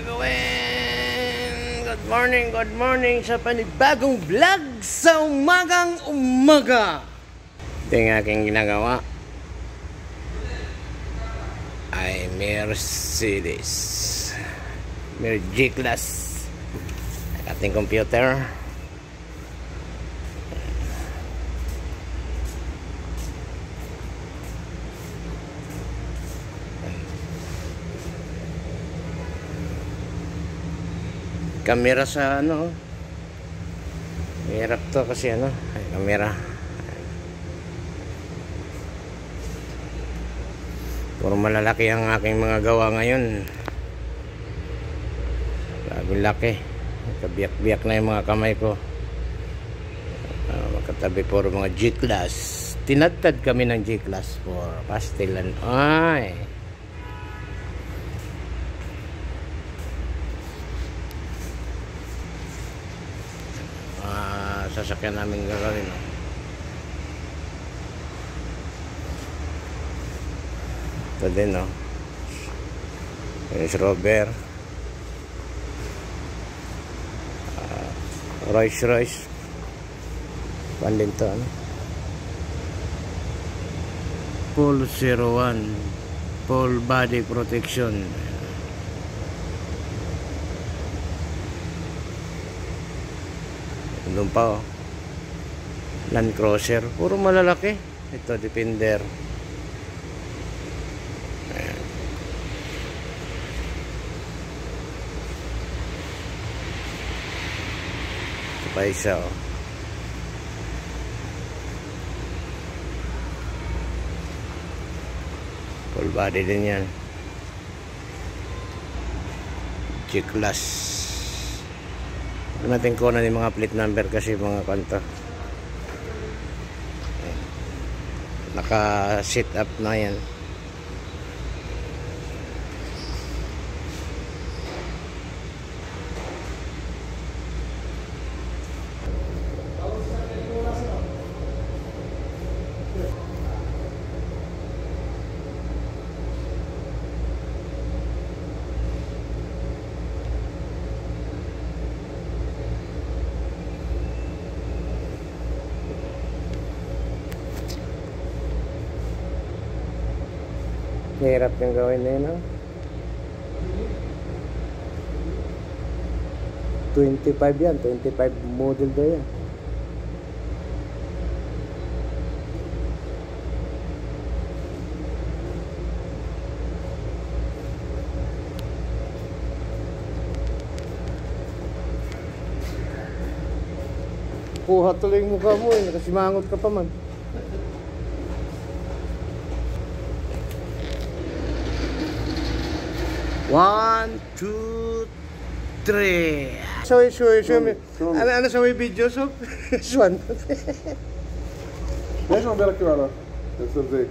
gagawin? Good morning sa panibagong vlog sa umagang umaga. Ito yung aking ginagawa ay Mercedes G-Class ating computer. Kamera sa ano, hirap to kasi ano, ay kamera puro malalaki ang aking mga gawa ngayon. Grabe laki, kabiyak-biyak na yung mga kamay ko. Makatabi puro mga G-Class. Tinatad kami ng G-Class for pastilan. Ay sasakyan namin gagawin, no? Ito din, no? Range Rover, Rolls-Royce pan din to, ano? Full 01 full body protection. Doon pa, oh, Land Cruiser, puro malalaki. Ito Defender. Ayan. Ito pa isa, oh. Full body din yan. G-Class. Natin ko na yung mga plate number kasi mga kanta naka sit up na yan. Hirap yung gawin na yun, no? 25 yan, 25 model daw yan. Kuha tuloy yung mukha mo eh, nakasimangot ka pa man. One, two, three. Show me. Ano sa may video? So, this one. Deixa eu ver aqui, olha. Deixa eu ver.